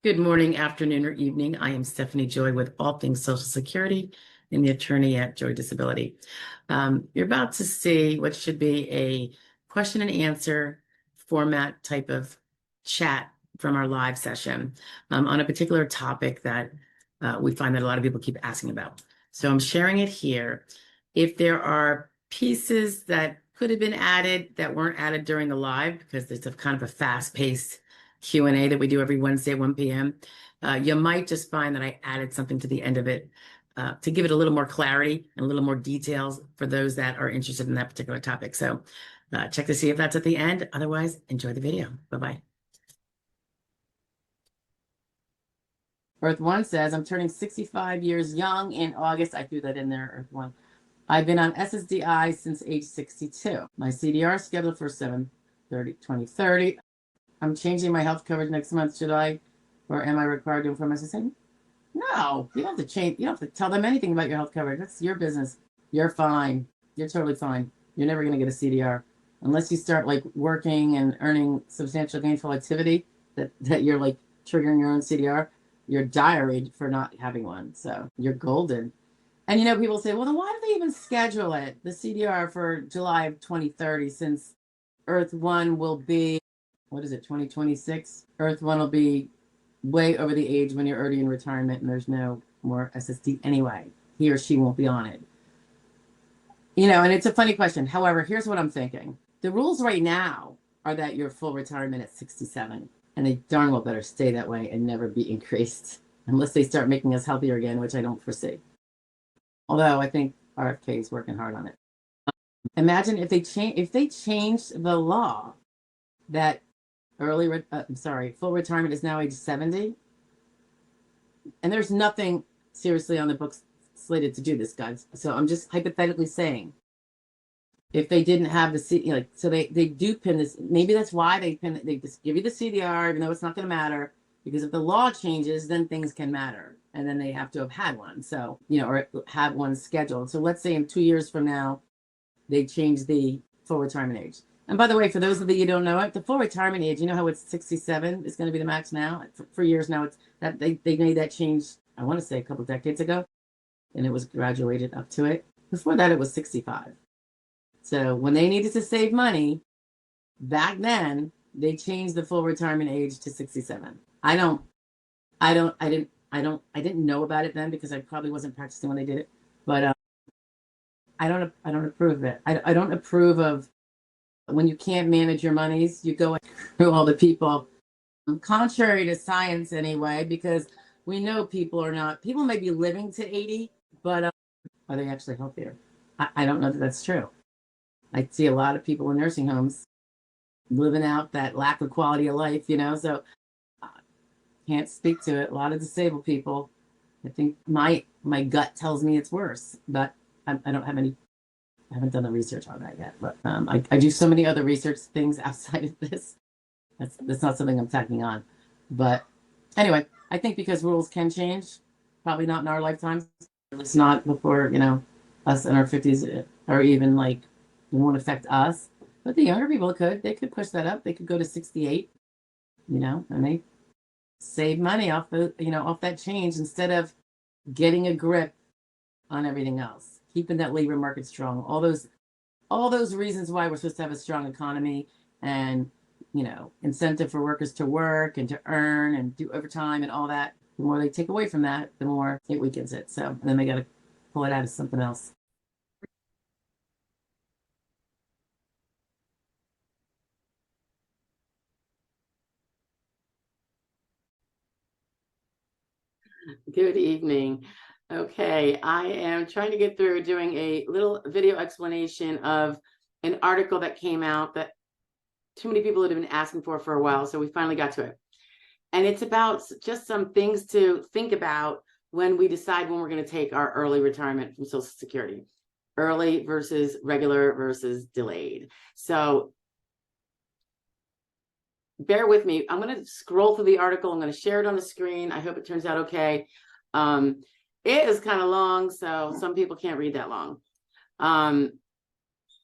Good morning, afternoon, or evening. I am Stephanie Joy with All Things Social Security and the attorney at Joy Disability. You're about to see what should be a question and answer format type of chat from our live session on a particular topic that we find that a lot of people keep asking about. So I'm sharing it here. If there are pieces that could have been added that weren't added during the live, because it's a kind of a fast-paced Q&A that we do every Wednesday at 1 p.m. You might just find that I added something to the end of it to give it a little more clarity and a little more details for those that are interested in that particular topic. So check to see if that's at the end. Otherwise, enjoy the video. Bye-bye. Earth One says, I'm turning 65 years young in August. I threw that in there, Earth One. I've been on SSDI since age 62. My CDR is scheduled for 7/30/2030. I'm changing my health coverage next month. Should I, or am I required to inform SSA? No, you don't have to change. You don't have to tell them anything about your health coverage. That's your business. You're fine. You're totally fine. You're never going to get a CDR unless you start like working and earning substantial gainful activity that you're like triggering your own CDR. You're diaried for not having one. So you're golden. And you know, people say, well, then why do they even schedule it, the CDR for July of 2030, since Earth One will be, what is it, 2026? Earth One will be way over the age when you're already in retirement and there's no more SSD anyway. He or she won't be on it. You know, and it's a funny question. However, here's what I'm thinking. The rules right now are that you're full retirement at 67, and they darn well better stay that way and never be increased unless they start making us healthier again, which I don't foresee. Although I think RFK is working hard on it. Imagine if they changed the law that full retirement is now age 70. And there's nothing seriously on the books slated to do this, guys. So I'm just hypothetically saying, if they didn't have the so they do pin this. Maybe that's why they just give you the CDR, even though it's not going to matter, because if the law changes, then things can matter, and then they have to have had one. So or have one scheduled. So let's say in 2 years from now, they change the full retirement age. And by the way, for those of you who don't know it, the full retirement age, you know how it's 67 is going to be the max now? For years now, it's that they made that change, I want to say a couple of decades ago, and it was graduated up to it. Before that, it was 65. So when they needed to save money, back then, they changed the full retirement age to 67. I didn't know about it then because I probably wasn't practicing when they did it, but I don't approve of it. I don't approve of when you can't manage your monies, you go through all the people, contrary to science anyway, because we know people may be living to 80, but are they actually healthier? I don't know that that's true. I see a lot of people in nursing homes living out that lack of quality of life, so can't speak to it. A lot of disabled people, I think my gut tells me it's worse, but I haven't done the research on that yet, but I do so many other research things outside of this. That's not something I'm tacking on. But anyway, I think because rules can change, probably not in our lifetimes. It's not before, us in our 50s, or even like it won't affect us. But the younger people they could push that up. They could go to 68, and they save money off off that change instead of getting a grip on everything else, keeping that labor market strong, all those reasons why we're supposed to have a strong economy and, incentive for workers to work and to earn and do overtime and all that. The more they take away from that, the more it weakens it. So then they got to pull it out of something else. Good evening. Okay, I am trying to get through doing a little video explanation of an article that came out that too many people had been asking for a while, so we finally got to it. And it's about just some things to think about when we decide when we're going to take our early retirement from Social Security. Early versus regular versus delayed. So bear with me. I'm going to scroll through the article. I'm going to share it on the screen. I hope it turns out okay. It is kind of long, so some people can't read that long.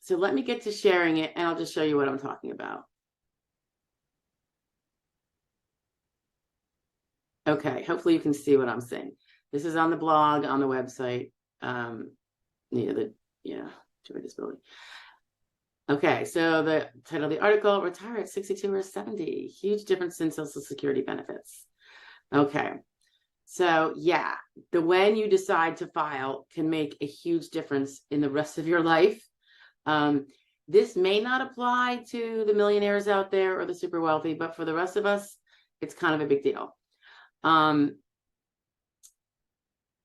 So let me get to sharing it, and I'll just show you what I'm talking about. Okay, hopefully you can see what I'm saying. This is on the blog, on the website. Disability. Okay, so the title of the article, retire at 62 or 70, huge difference in Social Security benefits. Okay, so yeah, when you decide to file can make a huge difference in the rest of your life. This may not apply to the millionaires out there or the super wealthy, but for the rest of us, it's kind of a big deal.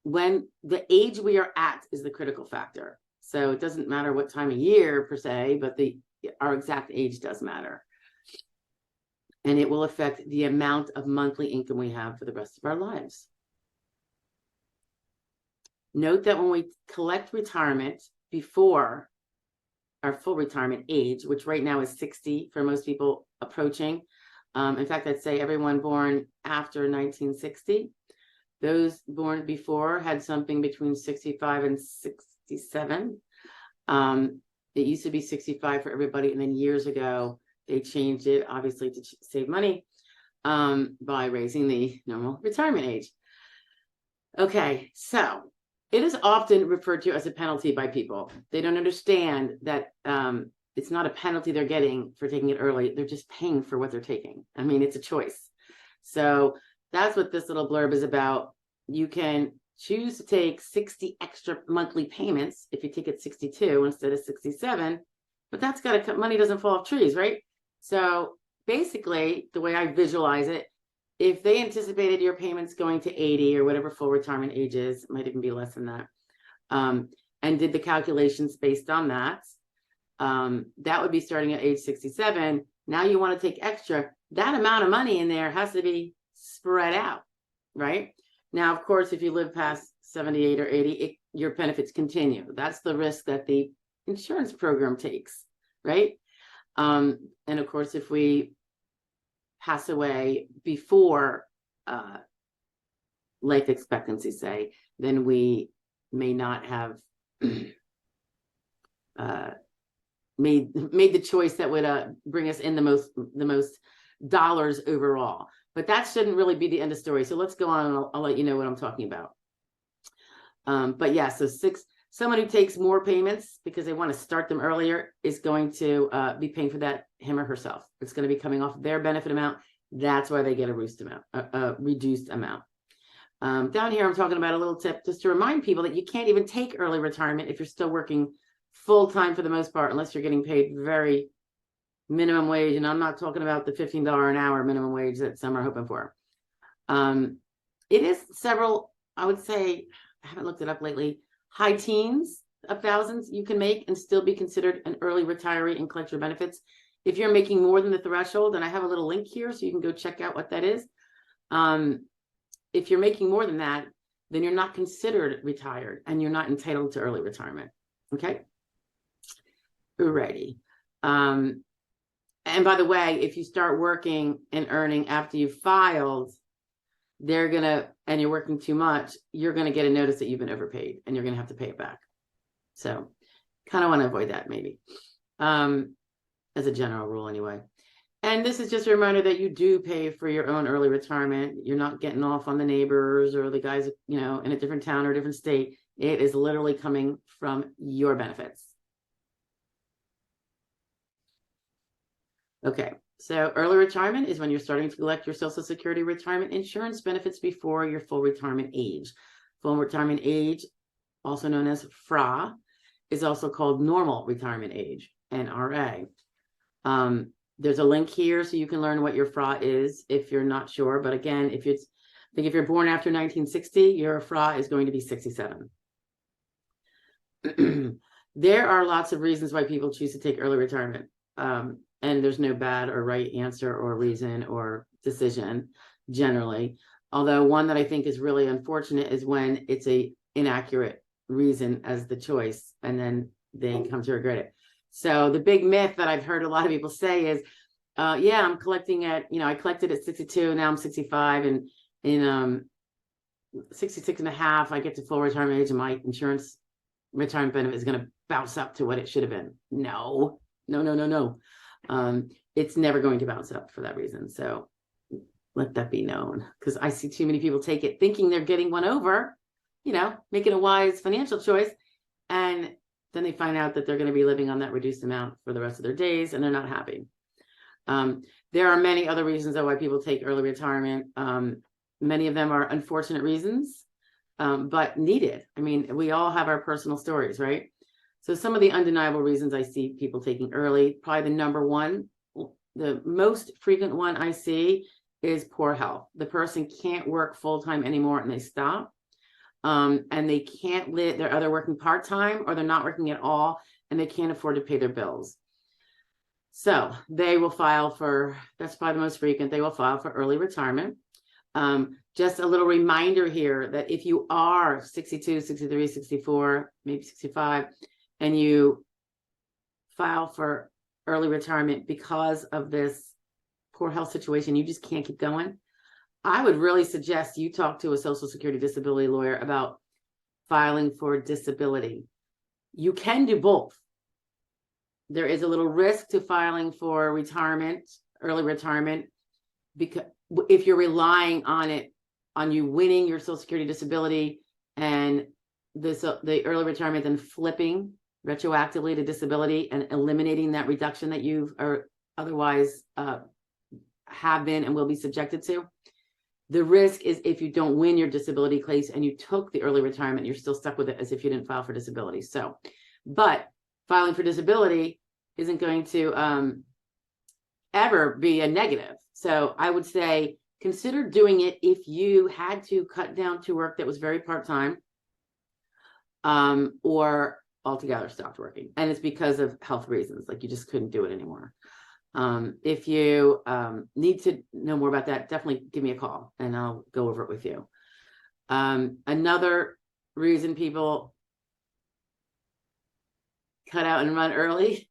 When the age we are at is the critical factor. So it doesn't matter what time of year per se, but our exact age does matter. And it will affect the amount of monthly income we have for the rest of our lives. Note that when we collect retirement before our full retirement age, which right now is 60 for most people approaching. In fact, I'd say everyone born after 1960. Those born before had something between 65 and 67. It used to be 65 for everybody, and then years ago, they changed it, obviously, to save money by raising the normal retirement age. Okay, so it is often referred to as a penalty by people. They don't understand that it's not a penalty they're getting for taking it early. They're just paying for what they're taking. I mean, it's a choice. So that's what this little blurb is about. You can choose to take 60 extra monthly payments if you take it 62 instead of 67, but that's got to cut. Money doesn't fall off trees, right? So basically, the way I visualize it, if they anticipated your payments going to 80 or whatever full retirement age is, it might even be less than that, and did the calculations based on that, that would be starting at age 67. Now you want to take extra. That amount of money in there has to be spread out, right? Now, of course, if you live past 78 or 80, your benefits continue. That's the risk that the insurance program takes, right? And of course, if we pass away before life expectancy, say, then we may not have made the choice that would bring us in the most dollars overall. But that shouldn't really be the end of story. So let's go on, and I'll let you know what I'm talking about. But yeah, so someone who takes more payments because they want to start them earlier is going to be paying for that, him or herself. It's going to be coming off their benefit amount. That's why they get a reduced amount. Down here, I'm talking about a little tip just to remind people that you can't even take early retirement if you're still working full-time for the most part, unless you're getting paid very minimum wage. And I'm not talking about the $15 an hour minimum wage that some are hoping for. It is several, I would say, I haven't looked it up lately, high teens of thousands you can make and still be considered an early retiree and collect your benefits. If you're making more than the threshold, and I have a little link here so you can go check out what that is. If you're making more than that, then you're not considered retired and you're not entitled to early retirement. Okay. Alrighty. And by the way, if you start working and earning after you've filed, and you're working too much, you're going to get a notice that you've been overpaid and you're going to have to pay it back. So kind of want to avoid that maybe, as a general rule anyway. And this is just a reminder that you do pay for your own early retirement. You're not getting off on the neighbors or the guys, in a different town or a different state. It is literally coming from your benefits. Okay, so early retirement is when you're starting to collect your Social Security retirement insurance benefits before your full retirement age. Full retirement age, also known as FRA, is also called normal retirement age, NRA. There's a link here so you can learn what your FRA is if you're not sure. But again, if you're born after 1960, your FRA is going to be 67. There are lots of reasons why people choose to take early retirement. And there's no bad or right answer or reason or decision generally. Although one that I think is really unfortunate is when it's a inaccurate reason as the choice, and then they come to regret it. So the big myth that I've heard a lot of people say is, yeah, I'm collecting I collected at 62, now I'm 65, and in 66 and a half, I get to full retirement age and my insurance retirement benefit is going to bounce up to what it should have been. No. It's never going to bounce up for that reason. So let that be known, because I see too many people take it thinking they're getting one over, making a wise financial choice. And then they find out that they're going to be living on that reduced amount for the rest of their days, and they're not happy. There are many other reasons why people take early retirement. Many of them are unfortunate reasons, but needed. I mean, we all have our personal stories, right? So some of the undeniable reasons I see people taking early, probably the number one, the most frequent one I see is poor health. The person can't work full-time anymore and they stop. And they can't live, they're either working part-time or they're not working at all, and they can't afford to pay their bills. So they will file for, that's probably the most frequent, they will file for early retirement. Just a little reminder here that if you are 62, 63, 64, maybe 65, and you file for early retirement because of this poor health situation, you just can't keep going, I would really suggest you talk to a Social Security disability lawyer about filing for disability. You can do both. There is a little risk to filing for retirement, early retirement, because if you're relying on you winning your Social Security disability and the early retirement then flipping retroactively to disability and eliminating that reduction that you've or otherwise have been and will be subjected to. The risk is if you don't win your disability case and you took the early retirement, you're still stuck with it as if you didn't file for disability. So, but filing for disability isn't going to ever be a negative. So I would say consider doing it if you had to cut down to work that was very part-time or altogether stopped working. And it's because of health reasons, like you just couldn't do it anymore. If you need to know more about that, definitely give me a call and I'll go over it with you. Another reason people cut out and run early,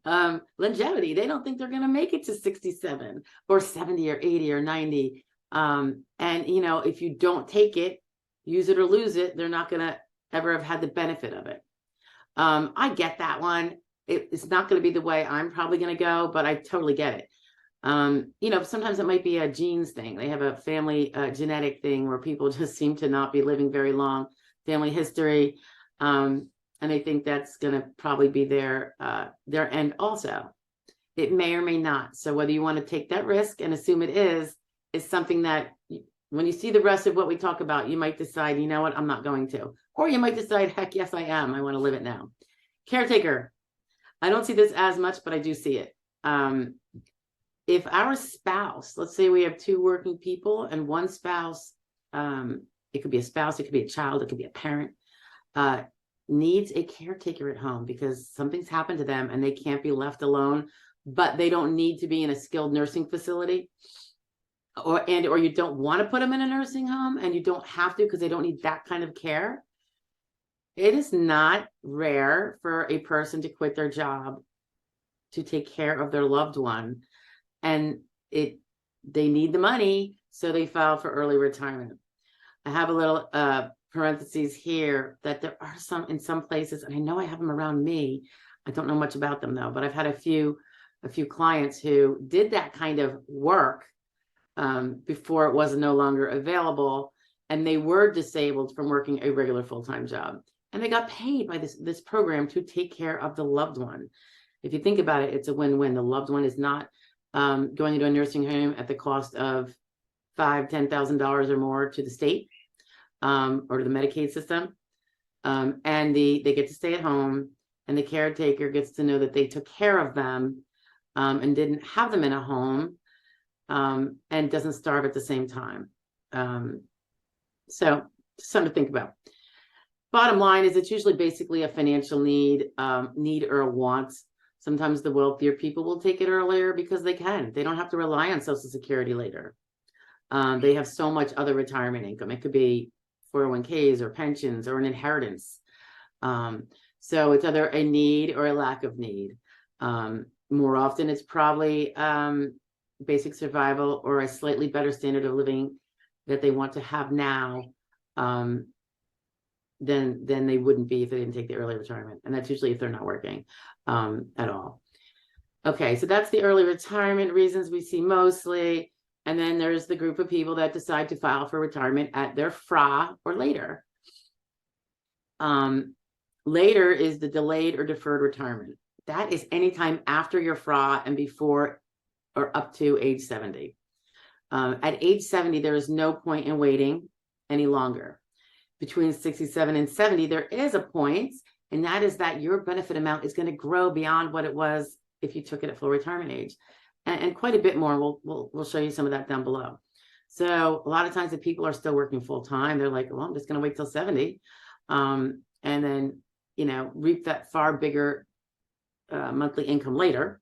longevity. They don't think they're going to make it to 67 or 70 or 80 or 90. And if you don't take it, use it or lose it, they're not going to ever have had the benefit of it. I get that one. It's not going to be the way I'm probably going to go, but I totally get it. Sometimes it might be a genes thing. They have a family genetic thing where people just seem to not be living very long, family history. And they think that's going to probably be their end also. It may or may not. So whether you want to take that risk and assume it is something that when you see the rest of what we talk about, you might decide, you know what, I'm not going to. Or you might decide, heck, yes, I am. I want to live it now. Caretaker. I don't see this as much, but I do see it. If our spouse, let's say we have two working people and one spouse, it could be a spouse, it could be a child, it could be a parent, needs a caretaker at home because something's happened to them and they can't be left alone, but they don't need to be in a skilled nursing facility, or you don't want to put them in a nursing home and you don't have to because they don't need that kind of care. It is not rare for a person to quit their job to take care of their loved one, and they need the money, so they file for early retirement. I have a little parentheses here that there are some in some places, and I know I have them around me. I don't know much about them though, but I've had a few clients who did that kind of work before it was no longer available, and they were disabled from working a regular full-time job. And they got paid by this program to take care of the loved one. If you think about it, it's a win-win. The loved one is not going into a nursing home at the cost of $5,000, $10,000 or more to the state or to the Medicaid system. And they get to stay at home, and the caretaker gets to know that they took care of them and didn't have them in a home and doesn't starve at the same time. So something to think about. Bottom line is it's usually basically a financial need or a want. Sometimes the wealthier people will take it earlier because they can. They don't have to rely on Social Security later. They have so much other retirement income. It could be 401ks or pensions or an inheritance. So it's either a need or a lack of need. More often it's probably basic survival or a slightly better standard of living that they want to have now than they wouldn't be if they didn't take the early retirement. And that's usually if they're not working at all. Okay, so that's the early retirement reasons we see mostly. And then there's the group of people that decide to file for retirement at their FRA or later. Later is the delayed or deferred retirement. That is anytime after your FRA and before or up to age 70. At age 70, there is no point in waiting any longer. Between 67 and 70, there is a point, and that is that your benefit amount is going to grow beyond what it was if you took it at full retirement age, and quite a bit more. We'll show you some of that down below. So a lot of times if people are still working full time, they're like, well, I'm just going to wait till 70, and then, you know, reap that far bigger monthly income later.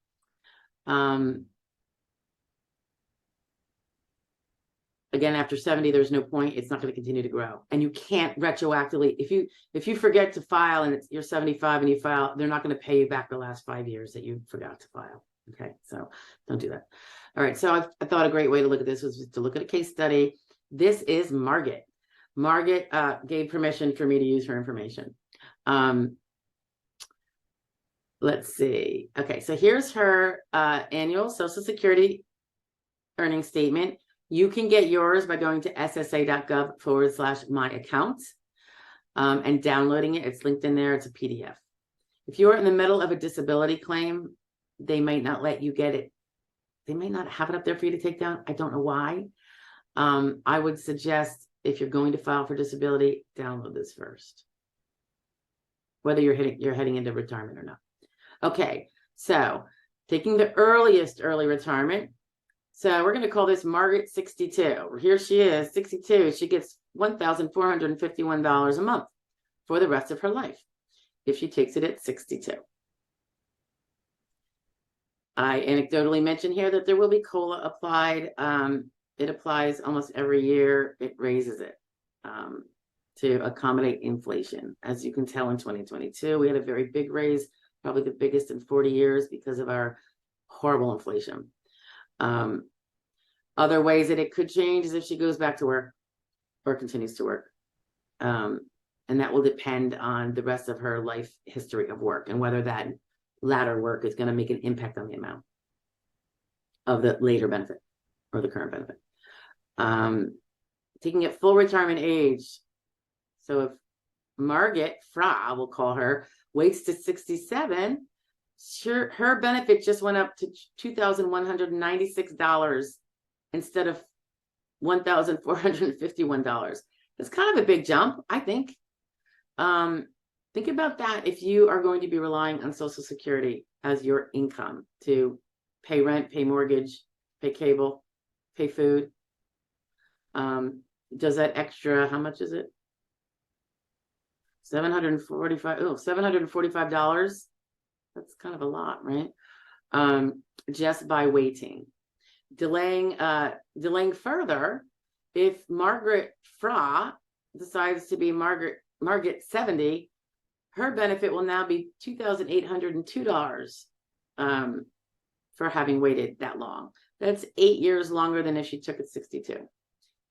Again, after 70, there's no point. It's not going to continue to grow. And you can't retroactively, if you forget to file and you're 75 and you file, they're not going to pay you back the last 5 years that you forgot to file. Okay, so don't do that. All right, so I thought a great way to look at this was to look at a case study. This is Margaret. Margaret gave permission for me to use her information. Let's see. Okay, so here's her annual Social Security earnings statement. You can get yours by going to ssa.gov/my-account and downloading it. It's linked in there. It's a PDF. If you're in the middle of a disability claim, they might not let you get it. They may not have it up there for you to take down. I don't know why. I would suggest if you're going to file for disability, download this first, whether you're heading into retirement or not. Okay, so taking the earliest early retirement. So we're going to call this Margaret 62. Here she is, 62. She gets $1,451 a month for the rest of her life if she takes it at 62. I anecdotally mentioned here that there will be COLA applied. It applies almost every year. It raises it to accommodate inflation. As you can tell, in 2022, we had a very big raise, probably the biggest in 40 years because of our horrible inflation. Other ways that it could change is if she goes back to work or continues to work. And that will depend on the rest of her life history of work and whether that latter work is going to make an impact on the amount of the later benefit or the current benefit. Taking it full retirement age. So if Margaret Fra, we'll call her, waits to 67, her benefit just went up to $2,196 instead of $1,451. That's kind of a big jump, I think. Think about that if you are going to be relying on Social Security as your income to pay rent, pay mortgage, pay cable, pay food. Does that extra, how much is it? $745. That's kind of a lot, right? Just by waiting. Delaying further, if Margaret Fra decides to be Margaret 70, her benefit will now be $2,802 for having waited that long. That's 8 years longer than if she took it 62,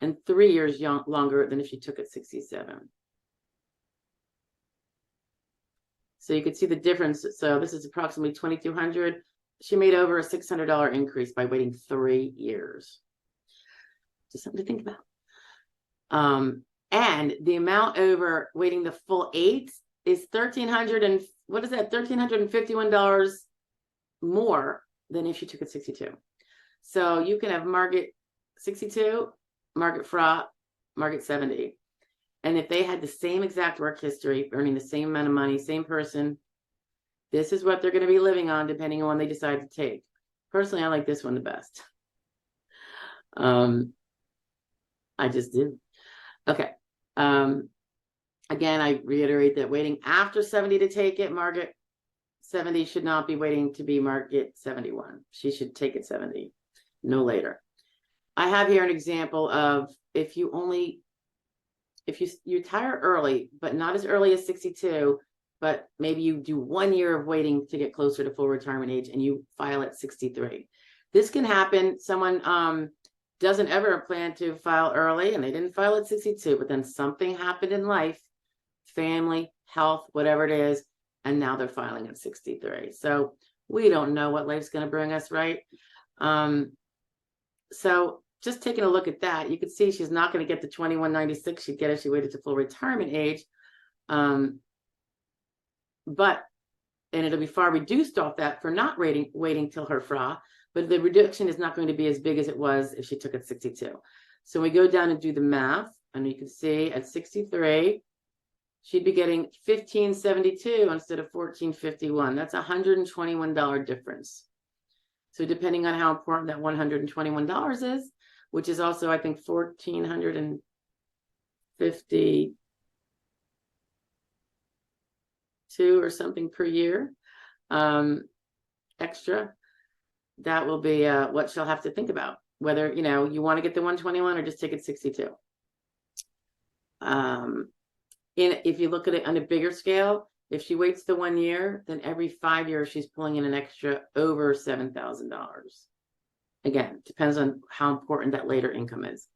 and 3 years longer than if she took it 67. So you can see the difference. So this is approximately $2,200. She made over a $600 increase by waiting 3 years. Just something to think about. And the amount over waiting the full 8 is $1,351 more than if she took it 62. So you can have Margaret 62, Margaret Fra, Margaret 70. And if they had the same exact work history, earning the same amount of money, same person, this is what they're going to be living on depending on when they decide to take. Personally, I like this one the best. I just do. Okay. Again, I reiterate that waiting after 70 to take it, Margaret 70 should not be waiting to be Margaret 71. She should take it 70, no later. I have here an example of if you retire early, but not as early as 62, but maybe you do 1 year of waiting to get closer to full retirement age and you file at 63. This can happen. Someone doesn't ever plan to file early and they didn't file at 62, but then something happened in life, family, health, whatever it is, and now they're filing at 63. So we don't know what life's going to bring us, right? So just taking a look at that, you can see she's not going to get the $21.96 she'd get if she waited to full retirement age. But and it'll be far reduced off that for not waiting till her FRA, but the reduction is not going to be as big as it was if she took it 62. So we go down and do the math, and you can see at 63, she'd be getting $15.72 instead of $14.51. That's a $121 difference. So depending on how important that $121 is, which is also, I think, $1,452 or something per year extra, that will be what she'll have to think about, whether you want to get the 121 or just take it 62. If you look at it on a bigger scale, if she waits the 1 year, then every 5 years she's pulling in an extra over $7,000. Again, depends on how important that later income is.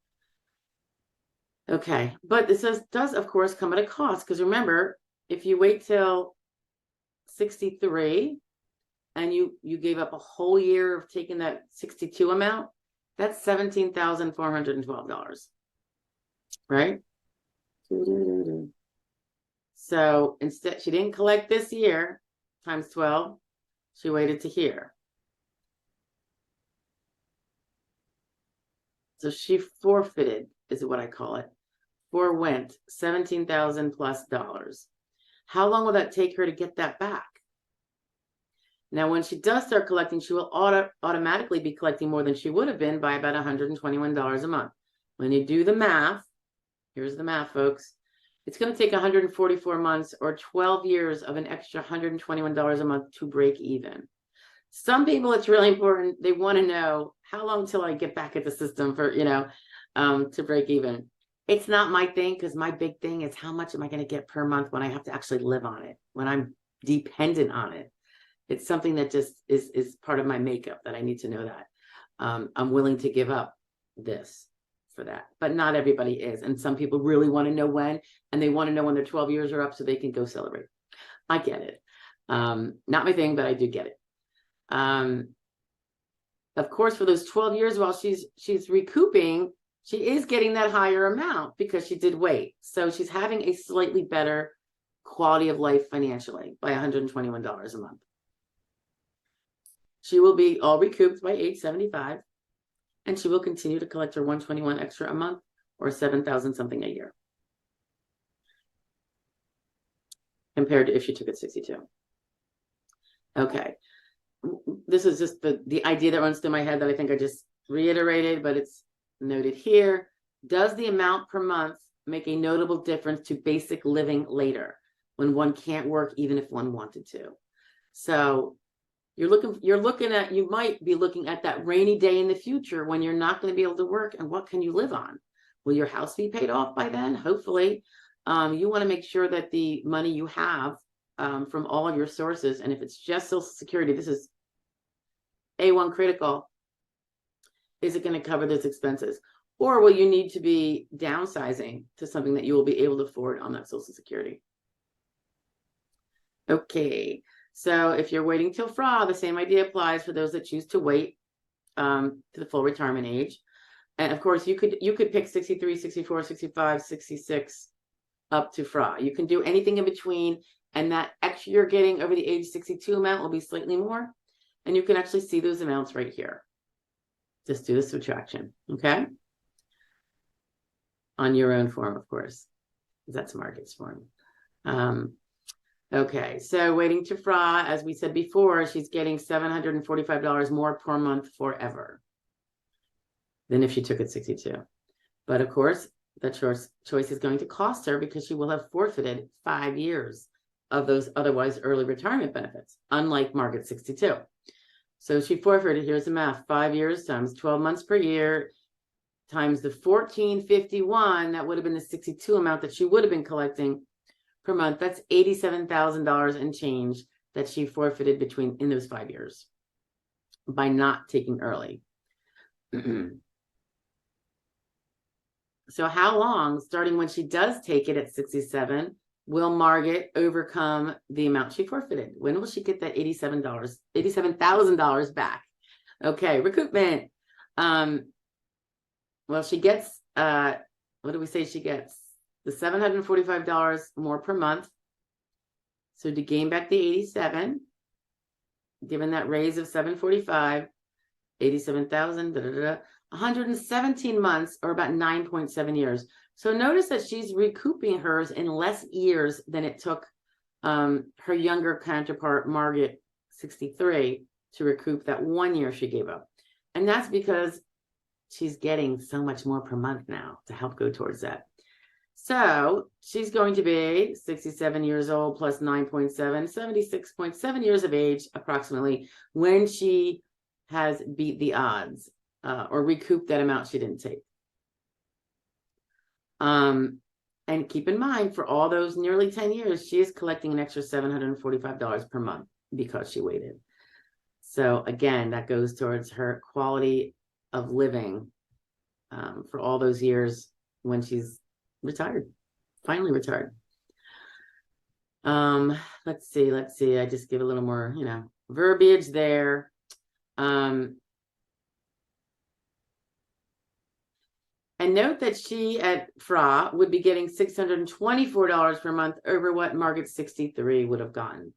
Okay, but this does of course come at a cost, because remember, if you wait till 63 and you gave up a whole year of taking that 62 amount, that's $17,412, right? So instead, she didn't collect this year times 12, she waited to here. So she forfeited, is what I call it, forwent $17,000 plus. How long will that take her to get that back? Now, when she does start collecting, she will automatically be collecting more than she would have been by about $121 a month. When you do the math, here's the math, folks. It's going to take 144 months or 12 years of an extra $121 a month to break even. Some people, it's really important. They want to know how long till I get back at the system for, to break even. It's not my thing, because my big thing is how much am I going to get per month when I have to actually live on it, when I'm dependent on it. It's something that just is part of my makeup, that I need to know that. I'm willing to give up this for that, but not everybody is. And some people really want to know when, and they want to know when their 12 years are up so they can go celebrate. I get it. Not my thing, but I do get it. Of course, for those 12 years while she's recouping, she is getting that higher amount because she did wait. So she's having a slightly better quality of life financially by $121 a month. She will be all recouped by age 75, and she will continue to collect her 121 extra a month, or 7,000 something a year, compared to if she took it 62. Okay. This is just the idea that runs through my head that I think I just reiterated, but it's noted here. Does the amount per month make a notable difference to basic living later, when one can't work even if one wanted to? So you might be looking at that rainy day in the future when you're not going to be able to work, and what can you live on? Will your house be paid off by then? Hopefully. You want to make sure that the money you have from all of your sources, and if it's just Social Security, this is A1 critical. Is it going to cover those expenses? Or will you need to be downsizing to something that you will be able to afford on that Social Security? Okay, so if you're waiting till FRA, the same idea applies for those that choose to wait to the full retirement age. And of course, you could pick 63, 64, 65, 66 up to FRA. You can do anything in between, and that extra you're getting over the age 62 amount will be slightly more. And you can actually see those amounts right here. Just do the subtraction, okay? On your own form, of course, because that's Margaret's form. Okay, so waiting to FRA, as we said before, she's getting $745 more per month forever than if she took it 62. But of course, the choice is going to cost her, because she will have forfeited 5 years of those otherwise early retirement benefits, unlike Margaret 62. So she forfeited, here's the math, 5 years times 12 months per year times the $1,451, that would have been the 62 amount that she would have been collecting per month. That's $87,000 and change that she forfeited in those 5 years by not taking early. So how long, starting when she does take it at 67, will Margaret overcome the amount she forfeited? When will she get that $87,000 back? Okay, recoupment. Well, she gets, what do we say she gets? The $745 more per month. So to gain back the 87, given that raise of 745, 87,000, 117 months, or about 9.7 years. So notice that she's recouping hers in less years than it took her younger counterpart, Margaret, 63, to recoup that 1 year she gave up. And that's because she's getting so much more per month now to help go towards that. So she's going to be 67 years old plus 9.7, 76.7 years of age approximately when she has beat the odds or recouped that amount she didn't take. And keep in mind, for all those nearly 10 years, she is collecting an extra $745 per month because she waited. So again, that goes towards her quality of living for all those years when she's retired, finally retired. Let's see. I just give a little more, verbiage there. And note that she at FRA would be getting $624 per month over what Margaret 63 would have gotten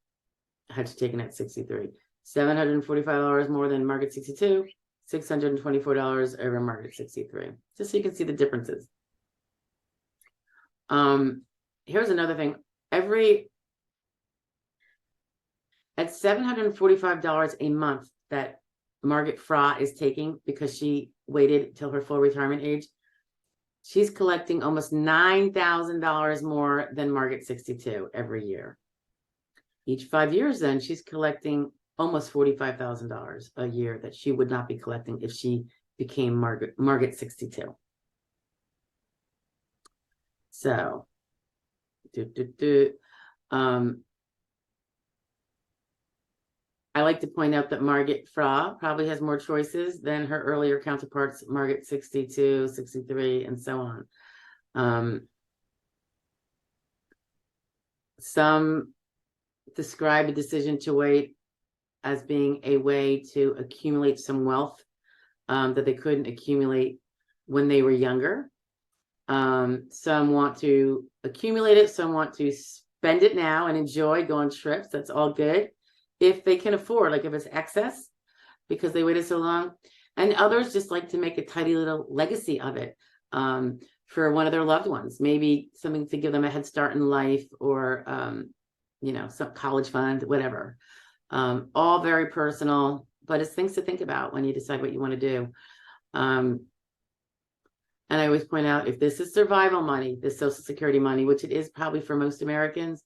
had she taken at 63. $745 more than Margaret 62, $624 over Margaret 63. Just so you can see the differences. Here's another thing. At $745 a month that Margaret FRA is taking because she waited till her full retirement age, she's collecting almost $9,000 more than Margaret 62 every year. Each 5 years, then, she's collecting almost $45,000 a year that she would not be collecting if she became Margaret 62. So, I like to point out that Margaret FRA probably has more choices than her earlier counterparts, Margaret 62, 63, and so on. Some describe a decision to wait as being a way to accumulate some wealth that they couldn't accumulate when they were younger. Some want to accumulate it, some want to spend it now and enjoy, go on trips. That's all good if they can afford, like if it's excess because they waited so long. And others just like to make a tidy little legacy of it for one of their loved ones, maybe something to give them a head start in life, or some college fund, whatever. All very personal, but it's things to think about when you decide what you want to do. And I always point out, if this is survival money, this Social Security money, which it is probably for most Americans,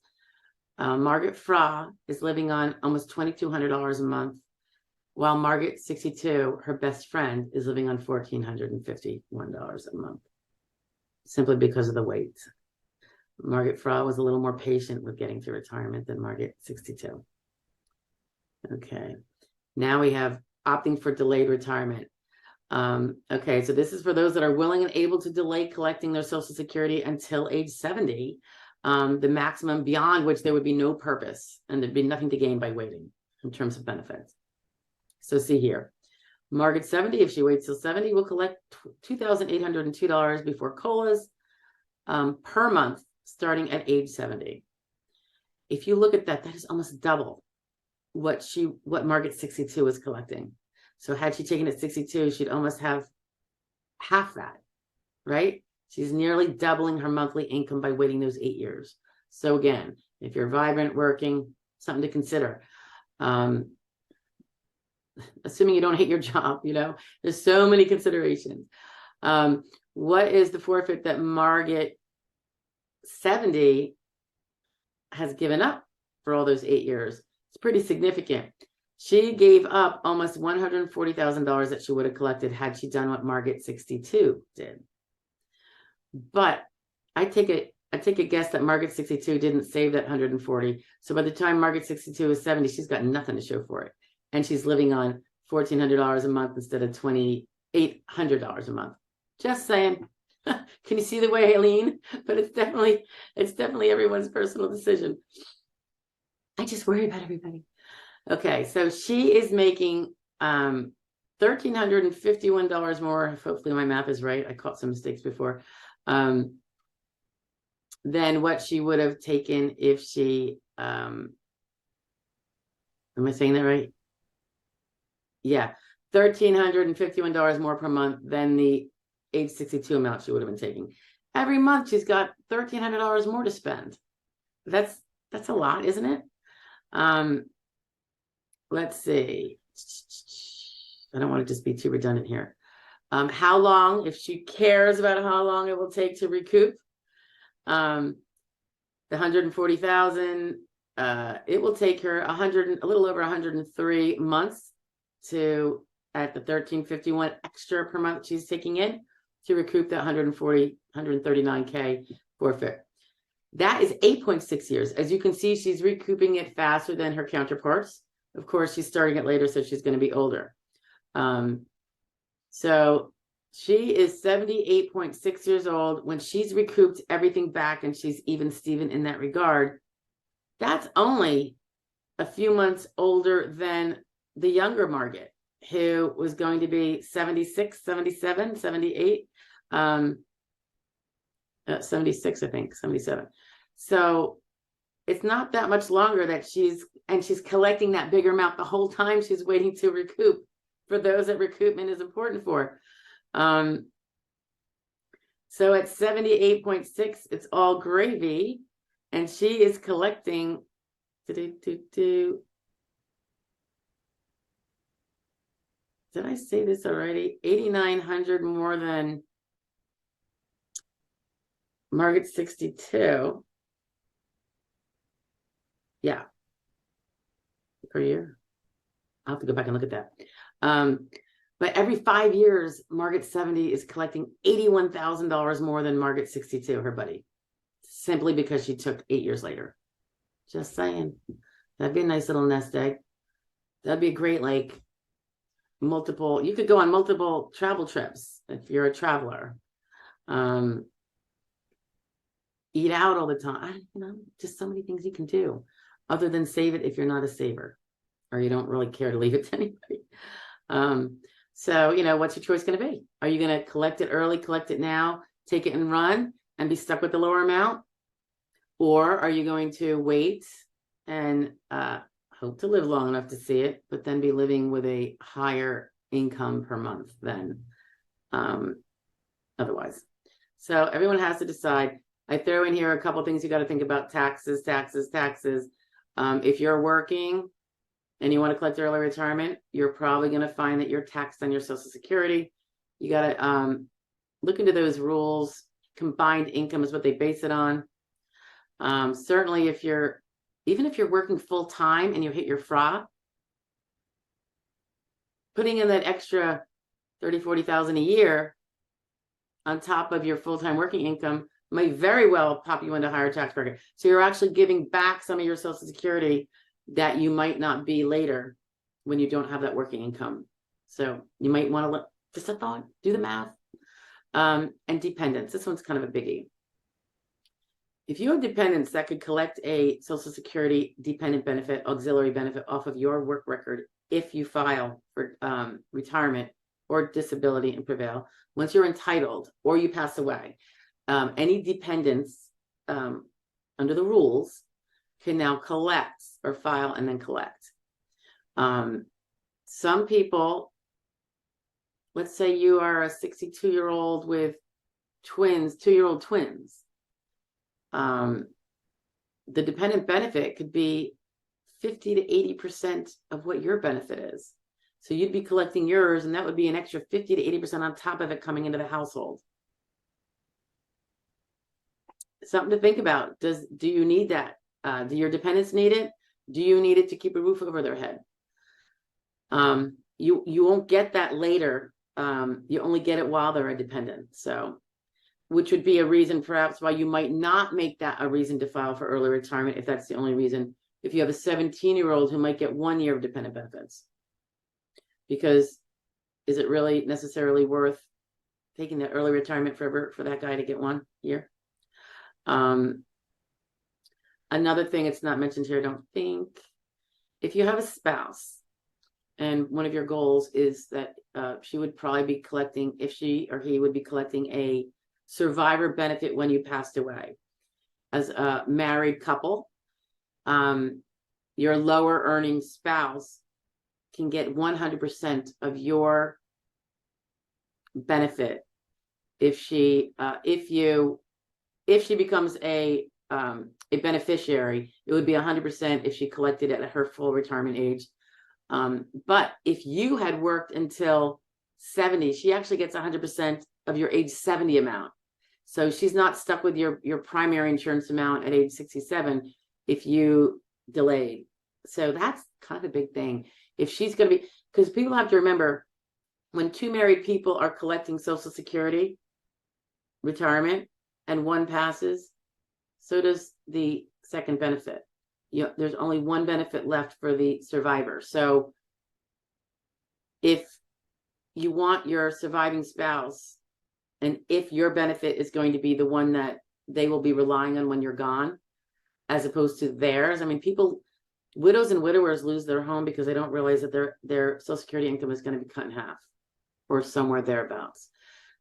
Margaret FRA is living on almost $2,200 a month, while Margaret 62, her best friend, is living on $1,451 a month, simply because of the wait. Margaret FRA was a little more patient with getting to retirement than Margaret 62. Okay, now we have opting for delayed retirement. Okay, so this is for those that are willing and able to delay collecting their Social Security until age 70, the maximum beyond which there would be no purpose and there'd be nothing to gain by waiting in terms of benefits. So see here, Margaret 70, if she waits till 70, will collect $2,802 before COLAs per month starting at age 70. If you look at that, that is almost double what Margaret 62 is collecting. So had she taken it 62, she'd almost have half that, right? She's nearly doubling her monthly income by waiting those 8 years. So again, if you're vibrant, working, something to consider. Assuming you don't hate your job, there's so many considerations. What is the forfeit that Margaret 70 has given up for all those 8 years? It's pretty significant. She gave up almost $140,000 that she would have collected had she done what Margaret 62 did. But I take a guess that Margaret 62 didn't save that 140. So by the time Margaret 62 is 70, she's got nothing to show for it. And she's living on $1,400 a month instead of $2,800 a month. Just saying. Can you see the way I lean? But it's definitely everyone's personal decision. I just worry about everybody. Okay, so she is making $1,351 more. Hopefully my math is right. I caught some mistakes before. Than what she would have taken if she, am I saying that right? Yeah, $1,351 more per month than the age 62 amount she would have been taking. Every month she's got $1,300 more to spend. That's a lot, isn't it? Let's see. I don't want to just be too redundant here. How long, if she cares about how long it will take to recoup, the 140,000, it will take her a little over 103 months to, at the 1,351 extra per month she's taking in, to recoup that 139K forfeit. That is 8.6 years. As you can see, she's recouping it faster than her counterparts. Of course, she's starting it later, so she's going to be older. So she is 78.6 years old. When she's recouped everything back and she's even Steven in that regard, that's only a few months older than the younger Margaret, who was going to be 76, 77, 78, 76, I think, 77. So it's not that much longer that she's collecting that bigger amount the whole time she's waiting to recoup, for those that recoupment is important for. So at 78.6, it's all gravy, and she is collecting. Did I say this already? 8,900 more than Margaret 62. Yeah. Per year. I'll have to go back and look at that. But every 5 years, Margaret 70 is collecting $81,000 more than Margaret 62, her buddy, simply because she took 8 years later. Just saying. That'd be a nice little nest egg. That'd be a great, like, multiple, you could go on multiple travel trips if you're a traveler. Eat out all the time. Just so many things you can do other than save it if you're not a saver or you don't really care to leave it to anybody. So, what's your choice going to be? Are you going to collect it early, collect it now, take it and run and be stuck with the lower amount? Or are you going to wait and hope to live long enough to see it, but then be living with a higher income per month than otherwise? So everyone has to decide. I throw in here a couple things you got to think about: taxes. If you're working and you want to collect early retirement, you're probably going to find that you're taxed on your Social Security. You got to look into those rules. Combined income is what they base it on. Certainly, even if you're working full time and you hit your FRA, putting in that extra 30, 40,000 a year on top of your full-time working income may very well pop you into a higher tax bracket. So you're actually giving back some of your Social Security that you might not be later when you don't have that working income. So you might want to just a thought, do the math. And dependents. This one's kind of a biggie. If you have dependents that could collect a Social Security dependent benefit, auxiliary benefit off of your work record, if you file for retirement or disability and prevail, once you're entitled or you pass away, any dependents under the rules can now collect or file and then collect. Some people, let's say you are a 62-year-old with twins, 2-year-old twins. The dependent benefit could be 50 to 80% of what your benefit is. So you'd be collecting yours, and that would be an extra 50 to 80% on top of it coming into the household. Something to think about. Do you need that? Do your dependents need it? Do you need it to keep a roof over their head? You won't get that later. You only get it while they're a dependent. So, which would be a reason perhaps why you might not make that a reason to file for early retirement, if that's the only reason. If you have a 17-year-old who might get 1 year of dependent benefits, because is it really necessarily worth taking that early retirement forever for that guy to get 1 year? Another thing, it's not mentioned here, I don't think. If you have a spouse and one of your goals is that she would probably be collecting, if she or he would be collecting a survivor benefit when you passed away. As a married couple, your lower earning spouse can get 100% of your benefit if she becomes a beneficiary. It would be 100% if she collected it at her full retirement age. But if you had worked until 70, she actually gets 100% of your age 70 amount. So she's not stuck with your primary insurance amount at age 67 if you delayed. So that's kind of a big thing. If she's going to be, because people have to remember, when two married people are collecting Social Security retirement and one passes, so does the second benefit. There's only one benefit left for the survivor. So if you want your surviving spouse, and if your benefit is going to be the one that they will be relying on when you're gone, as opposed to theirs. I mean, widows and widowers lose their home because they don't realize that their Social Security income is going to be cut in half or somewhere thereabouts.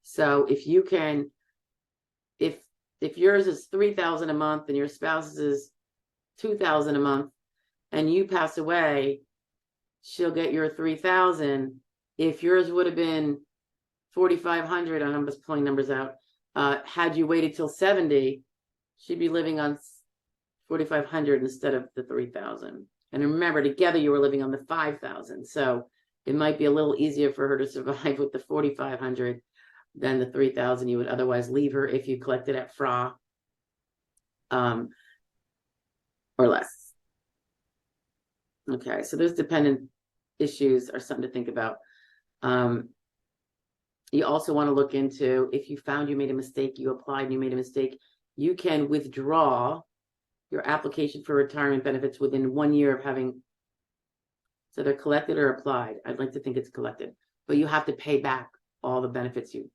So if you can, if yours is $3,000 a month and your spouse's is $2,000 a month, and you pass away, she'll get your $3,000. If yours would have been $4,500, I'm just pulling numbers out. Had you waited till 70, she'd be living on $4,500 instead of the $3,000. And remember, together you were living on the $5,000. So it might be a little easier for her to survive with the $4,500 than the $3,000 you would otherwise leave her if you collected at FRA, or less. Okay, so those dependent issues are something to think about. You also want to look into, if you found you made a mistake, you applied and you made a mistake, you can withdraw your application for retirement benefits within 1 year of having, so they're collected or applied. I'd like to think it's collected, but you have to pay back all the benefits you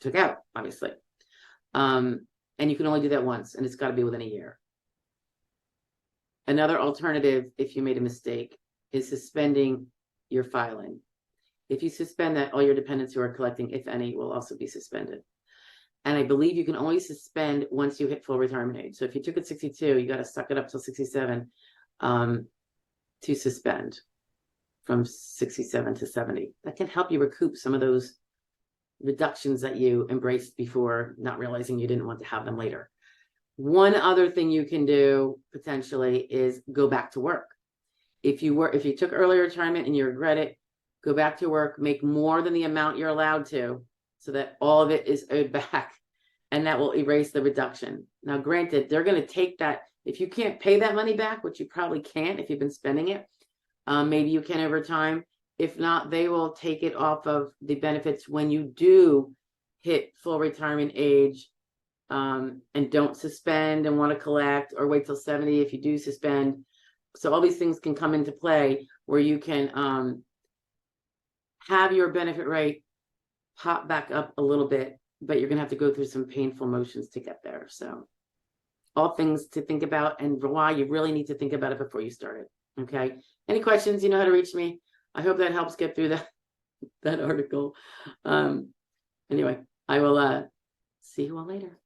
took out, obviously. And you can only do that once, and it's got to be within a year. Another alternative, if you made a mistake, is suspending your filing. If you suspend that, all your dependents who are collecting, if any, will also be suspended. And I believe you can only suspend once you hit full retirement age. So if you took it 62, you got to suck it up till 67 to suspend from 67 to 70. That can help you recoup some of those reductions that you embraced before, not realizing you didn't want to have them later. One other thing you can do potentially is go back to work. If you took early retirement and you regret it, go back to work, make more than the amount you're allowed to, so that all of it is owed back, and that will erase the reduction. Now, granted, they're going to take that. If you can't pay that money back, which you probably can't if you've been spending it, maybe you can over time. If not, they will take it off of the benefits when you do hit full retirement age, and don't suspend and want to collect, or wait till 70 if you do suspend. So all these things can come into play where you can have your benefit rate pop back up a little bit, but you're going to have to go through some painful motions to get there. So all things to think about, and why you really need to think about it before you start it. Okay. Any questions? You know how to reach me. I hope that helps get through that article. Anyway, I will see you all later.